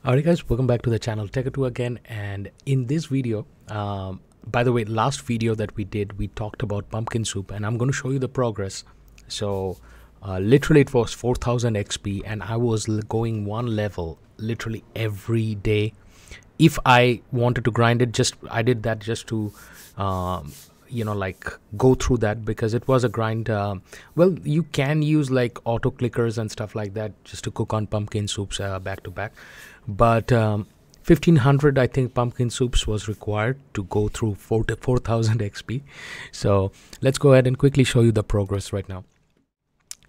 Alright guys, welcome back to the channel Techado again, and in this video, by the way, last video that we did, we talked about pumpkin soup, and I'm going to show you the progress. So literally it was 4000 XP and I was going one level literally every day. If I wanted to grind it, I did that just to like go through that, because it was a grind. Well, you can use like auto clickers and stuff like that just to cook on pumpkin soups back to back, but 1500 I think pumpkin soups was required to go through 4000 XP. So let's go ahead and quickly show you the progress right now.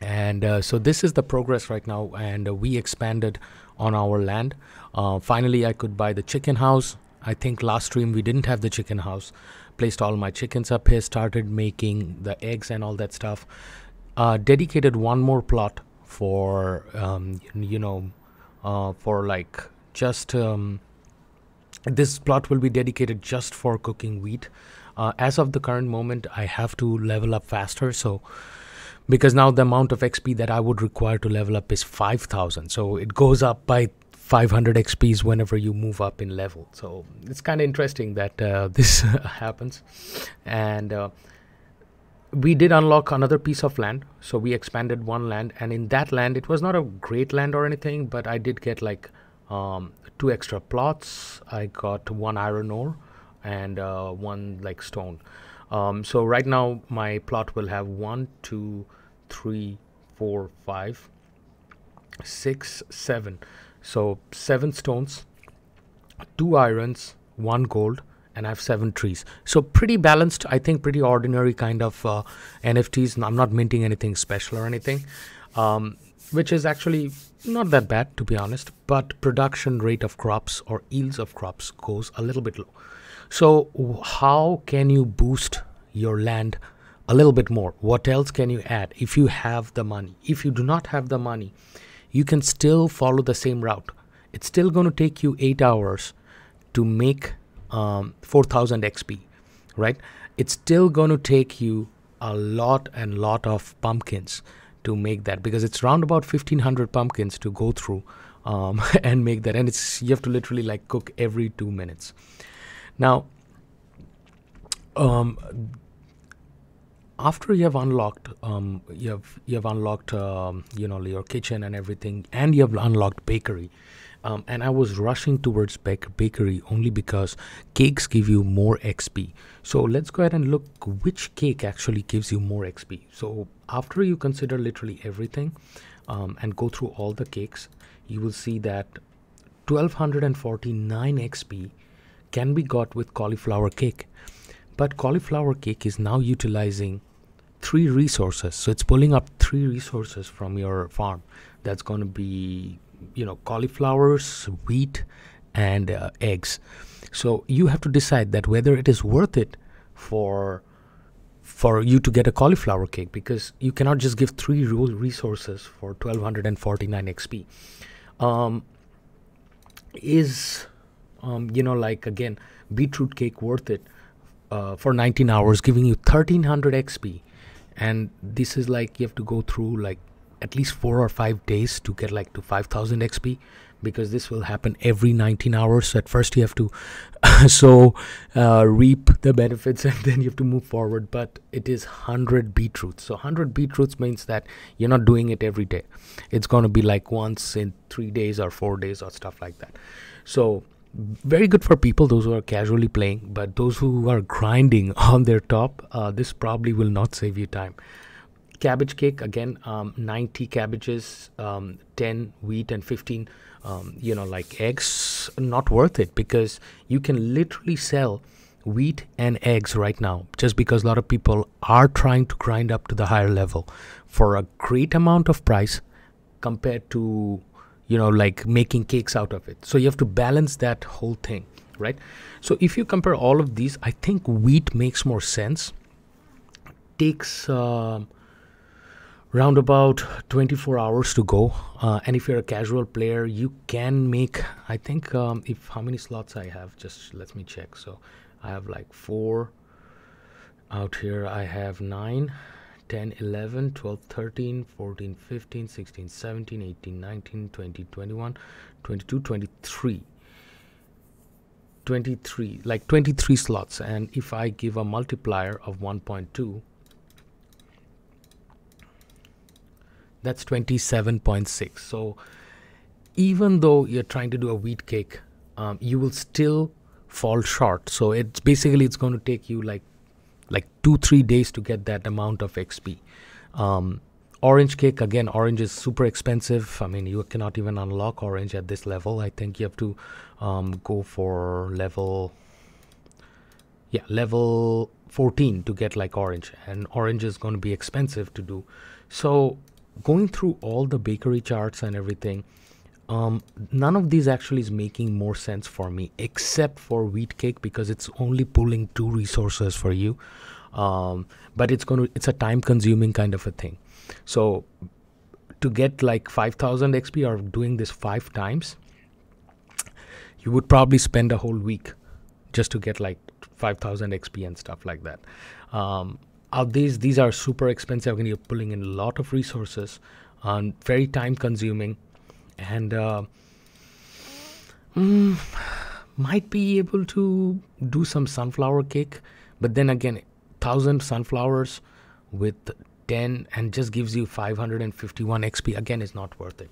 And so this is the progress right now, and we expanded on our land. Finally I could buy the chicken house. I think last stream we didn't have the chicken house. Placed all my chickens up here, started making the eggs and all that stuff. Dedicated one more plot for for like just this plot will be dedicated just for cooking wheat. As of the current moment, I have to level up faster, so because now the amount of XP that I would require to level up is 5000, so it goes up by 500 XPs whenever you move up in level. So it's kind of interesting that this happens. And we did unlock another piece of land, so we expanded one land, and in that land, it was not a great land or anything, but I did get like 2 extra plots. I got 1 iron ore and 1 like stone. So right now my plot will have 1 2 3 4 5 6 7, so 7 stones, 2 irons, 1 gold, and I have 7 trees. So pretty balanced, I think. Pretty ordinary kind of NFTs. I'm not minting anything special or anything, which is actually not that bad, to be honest. But production rate of crops or yields of crops goes a little bit low. So how can you boost your land a little bit more? What else can you add if you have the money? If you do not have the money, you can still follow the same route. It's still going to take you 8 hours to make 4000 XP, right? It's still going to take you a lot of pumpkins to make that, because it's around about 1500 pumpkins to go through and make that, and you have to literally like cook every 2 minutes. Now after you have unlocked you have unlocked your kitchen and everything, and you have unlocked bakery, and I was rushing towards bakery only because cakes give you more XP. So let's go ahead and look which cake actually gives you more XP. So after you consider literally everything and go through all the cakes, you will see that 1249 XP can be got with cauliflower cake. But cauliflower cake is now utilizing 3 resources, so it's pulling up 3 resources from your farm. That's going to be cauliflowers, wheat, and eggs. So you have to decide that whether it is worth it for you to get a cauliflower cake, because you cannot just give 3 resources for 1249 XP. Is again, beetroot cake worth it for 19 hours, giving you 1300 XP? And this is like you have to go through like at least 4 or 5 days to get like to 5000 XP, because this will happen every 19 hours. So at first you have to reap the benefits, and then you have to move forward. But it is 100 beetroots. So 100 beetroots means that you're not doing it every day. It's going to be like once in 3 days or 4 days or stuff like that. So very good for people, those who are casually playing, but those who are grinding on their top, this probably will not save you time. Cabbage cake, again, 90 cabbages, 10 wheat, and 15 like eggs. Not worth it, because you can literally sell wheat and eggs right now, just because a lot of people are trying to grind up to the higher level for a great amount of price compared to like making cakes out of it. So you have to balance that whole thing, right? So if you compare all of these, I think wheat makes more sense. Takes round about 24 hours to go, and if you're a casual player, you can make, I think, if how many slots I have, just let me check. So I have like 4 out here. I have 9, 10, 11, 12, 13, 14, 15, 16, 17, 18, 19, 20, 21, 22, 23. 23, like 23 slots. And if I give a multiplier of 1.2, that's 27.6. So even though you're trying to do a wheat cake, you will still fall short. So it's basically, it's going to take you like 2-3 days to get that amount of XP. Orange cake, again, orange is super expensive. I mean, you cannot even unlock orange at this level. I think you have to go for level 14 to get like orange, and orange is going to be expensive to do. So going through all the bakery charts and everything, none of these actually is making more sense for me, except for wheat cake, because it's only pulling 2 resources for you. But it's a time consuming kind of a thing. So to get like 5000 XP or doing this 5 times, you would probably spend a whole week just to get like 5000 XP and stuff like that. These are super expensive, and you're pulling in a lot of resources, very time consuming, and might be able to do some sunflower cake, but then again, 1000 sunflowers with 10 and just gives you 551 XP. Again, is not worth it.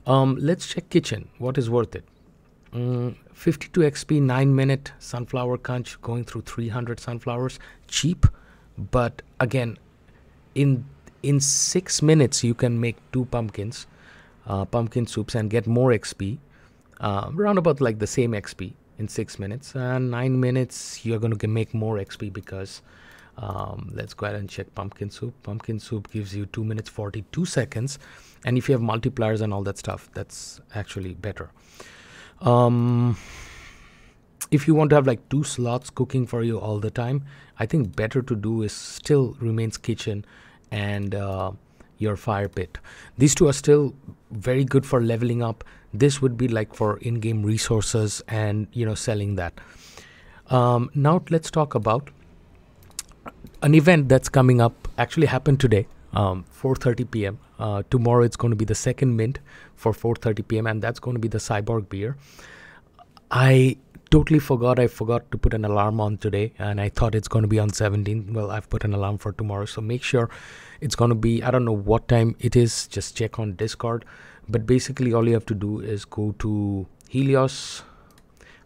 Let's check kitchen. What is worth it? 52 XP, 9-minute sunflower conch, going through 300 sunflowers. Cheap, but again, in 6 minutes you can make 2 pumpkin soups and get more XP, round about like the same XP in 6 minutes. And 9 minutes you're going to make more XP, because let's go ahead and check pumpkin soup. Pumpkin soup gives you 2 minutes 42 seconds, and if you have multipliers and all that stuff, that's actually better. If you want to have like 2 slots cooking for you all the time, I think better to do is still remains kitchen and your fire pit. These 2 are still very good for leveling up. This would be like for in-game resources and selling that. Now let's talk about an event that's coming up. Actually happened today, 4:30 p.m. Tomorrow it's going to be the second mint for 4:30 p.m. and that's going to be the cyborg beer. I totally forgot. I forgot to put an alarm on today, and I thought it's going to be on 17th. Well, I've put an alarm for tomorrow, so make sure it's going to be, I don't know what time it is, just check on Discord. But basically all you have to do is go to Helios.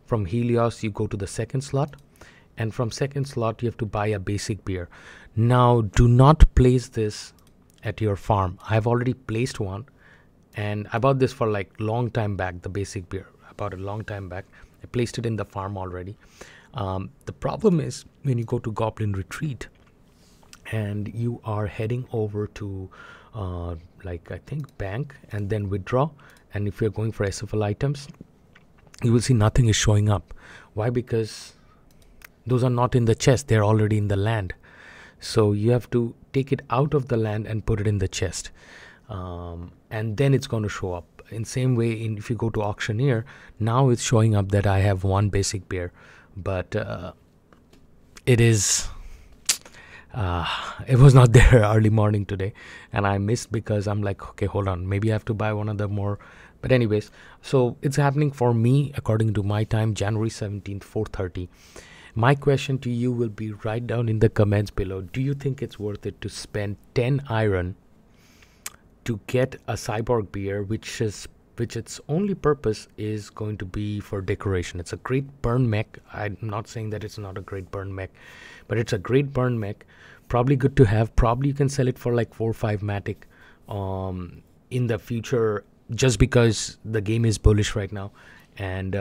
From Helios you go to the second slot, and from second slot you have to buy a basic beer. Now do not place this at your farm. I've already placed one, and I bought this for like long time back. The basic beer, I bought it a long time back. I placed it in the farm already. The problem is when you go to Goblin Retreat and you are heading over to like I think bank and then withdraw, and if you're going for SFL items, you will see nothing is showing up. Why? Because those are not in the chest, they're already in the land. So you have to take it out of the land and put it in the chest, and then it's going to show up. In same way, if you go to auctioneer, now it's showing up that I have 1 basic beer, but it was not there early morning today, and I missed because I'm like, okay, hold on, maybe I have to buy one of the more. But anyways, so it's happening for me according to my time, January 17th, 4:30. My question to you will be, write down in the comments below, do you think it's worth it to spend 10 iron to get a cyborg beer, which its only purpose is going to be for decoration? It's a great burn mech. I'm not saying that it's not a great burn mech, but it's a great burn mech. Probably good to have. Probably you can sell it for like 4 or 5 matic in the future, just because the game is bullish right now. And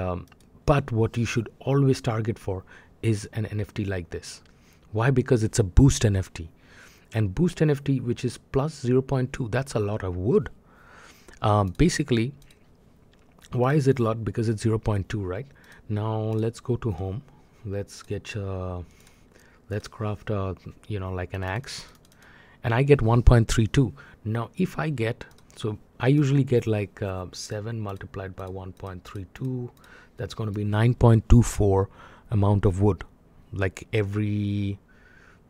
but what you should always target for is an NFT like this. Why? Because it's a boost NFT. And boost NFT, which is plus 0.2, that's a lot of wood. Basically, why is it a lot? Because it's 0.2, right? Now let's go to home. Let's get let's craft like an axe, and I get 1.32. Now if I get, so I usually get like 7 multiplied by 1.32, that's going to be 9.24 amount of wood, like every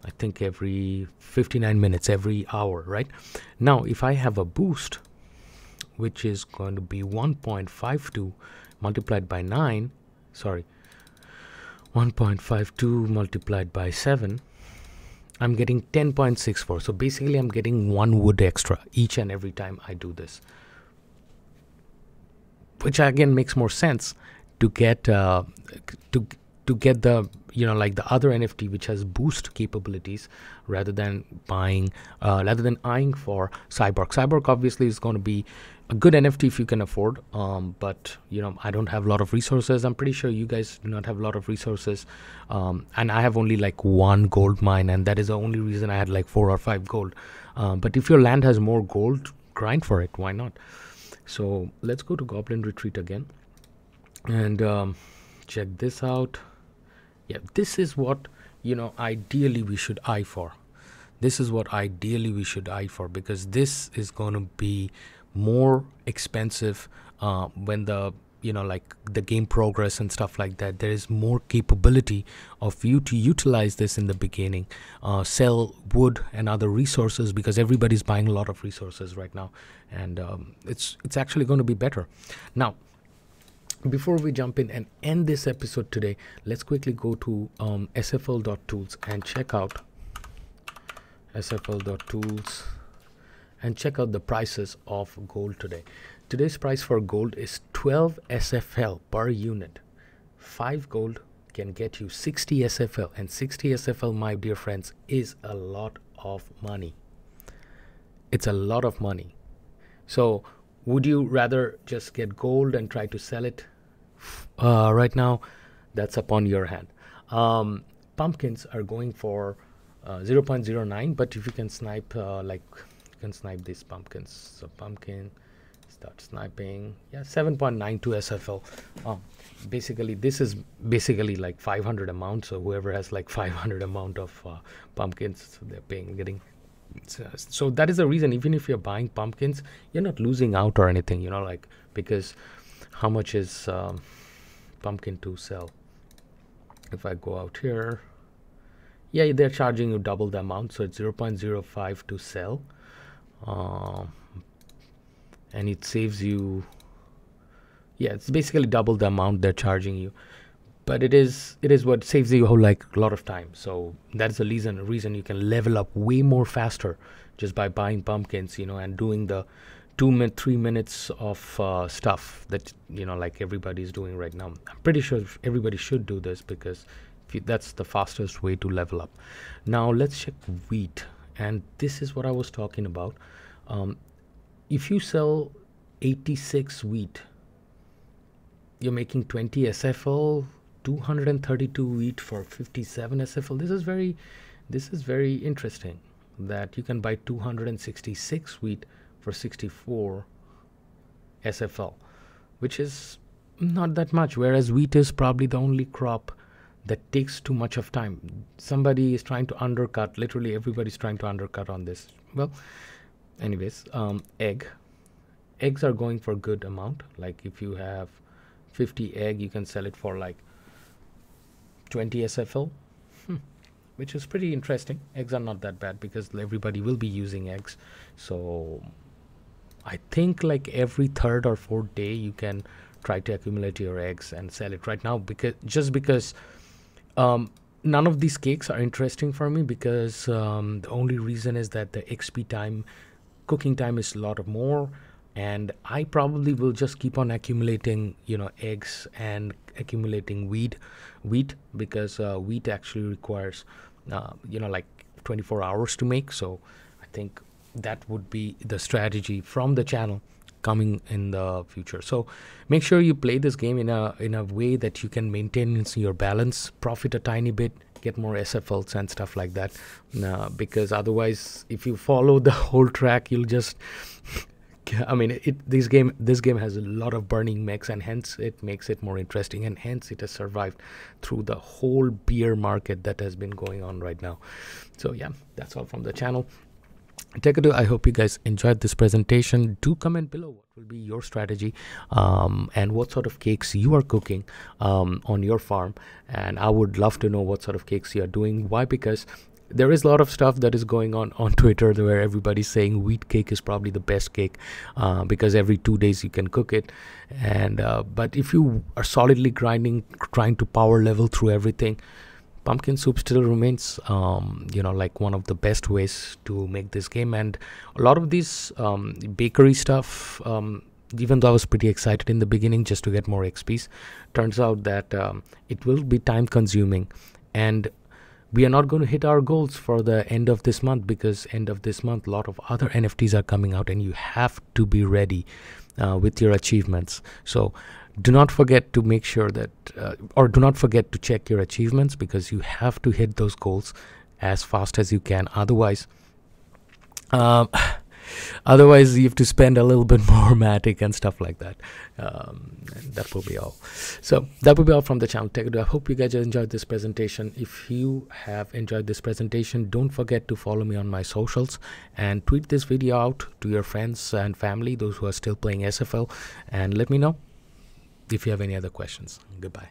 I think every 59 minutes, every hour, right? Now, if I have a boost, which is going to be 1.52 multiplied by 9, sorry, 1.52 multiplied by 7, I'm getting 10.64. So basically, I'm getting 1 wood extra each and every time I do this, which again makes more sense to get to get the, you know, like the other NFT which has boost capabilities, rather than eyeing for Cyborg. Cyborg obviously is going to be a good NFT if you can afford, but you know, I don't have a lot of resources. I'm pretty sure you guys do not have a lot of resources, and I have only like 1 gold mine, and that is the only reason I had like 4 or 5 gold. But if your land has more gold, grind for it, why not? So let's go to Goblin Retreat again and check this out. Yeah, this is what, you know, ideally we should eye for. This is what ideally we should eye for, because this is going to be more expensive when the, you know, like the game progress and stuff like that. There is more capability of you to utilize this in the beginning, sell wood and other resources, because everybody's buying a lot of resources right now, and it's actually going to be better. Now, before we jump in and end this episode today, let's quickly go to sfl.tools and check out sfl.tools and check out the prices of gold today. Today's price for gold is 12 SFL per unit. 5 gold can get you 60 SFL, and 60 SFL, my dear friends, is a lot of money. It's a lot of money. So would you rather just get gold and try to sell it right now? That's upon your hand. Pumpkins are going for 0.09, but if you can snipe, like you can snipe these pumpkins. So pumpkin, start sniping. Yeah, 7.92 SFL. Basically, this is basically like 500 amount. So whoever has like 500 amount of pumpkins, they're getting. So that is the reason, even if you're buying pumpkins, you're not losing out or anything, you know, like, because how much is pumpkin to sell? If I go out here, yeah, they're charging you double the amount, so it's 0.05 to sell, and it saves you, yeah, it's basically double the amount they're charging you, but it is what saves you like a lot of time. So that's the reason you can level up way more faster just by buying pumpkins, you know, and doing the 3 minutes of stuff that, you know, like everybody's doing right now. I'm pretty sure everybody should do this, because that's the fastest way to level up. Now let's check wheat, and this is what I was talking about. If you sell 86 wheat, you're making 20 SFL. 232 wheat for 57 SFL. This is very interesting, that you can buy 266 wheat for 64 SFL, which is not that much, whereas wheat is probably the only crop that takes too much of time. Somebody is trying to undercut, literally everybody's trying to undercut on this. Well, anyways, eggs are going for a good amount. Like if you have 50 egg, you can sell it for like 20 SFL, which is pretty interesting. Eggs are not that bad, because everybody will be using eggs. So I think like every 3rd or 4th day you can try to accumulate your eggs and sell it right now, because none of these cakes are interesting for me, because the only reason is that the XP time, cooking time is a lot of more, and I probably will just keep on accumulating, you know, eggs and accumulating wheat, because wheat actually requires you know, like 24 hours to make. So I think that would be the strategy from the channel coming in the future. So make sure you play this game in a way that you can maintain your balance, profit a tiny bit, get more SFLs and stuff like that, because otherwise if you follow the whole track, you'll just I mean, this game has a lot of burning mechs, and hence it makes it more interesting, and hence it has survived through the whole bear market that has been going on right now. So yeah, that's all from the channel. Techado, I hope you guys enjoyed this presentation. Do comment below what will be your strategy and what sort of cakes you are cooking on your farm, and I would love to know what sort of cakes you are doing. Why? Because there is a lot of stuff that is going on Twitter where everybody's saying wheat cake is probably the best cake because every 2 days you can cook it. And but if you are solidly trying to power level through everything, pumpkin soup still remains like one of the best ways to make this game. And a lot of these bakery stuff, even though I was pretty excited in the beginning just to get more XPs, turns out that it will be time consuming, and we are not going to hit our goals for the end of this month, because end of this month a lot of other NFTs are coming out and you have to be ready with your achievements. So do not forget to make sure that or do not forget to check your achievements, because you have to hit those goals as fast as you can. Otherwise you have to spend a little bit more Matic and stuff like that. And that will be all. So that will be all from the channel Techado. I hope you guys enjoyed this presentation. If you have enjoyed this presentation, don't forget to follow me on my socials and tweet this video out to your friends and family, those who are still playing SFL, and let me know if you have any other questions. Goodbye.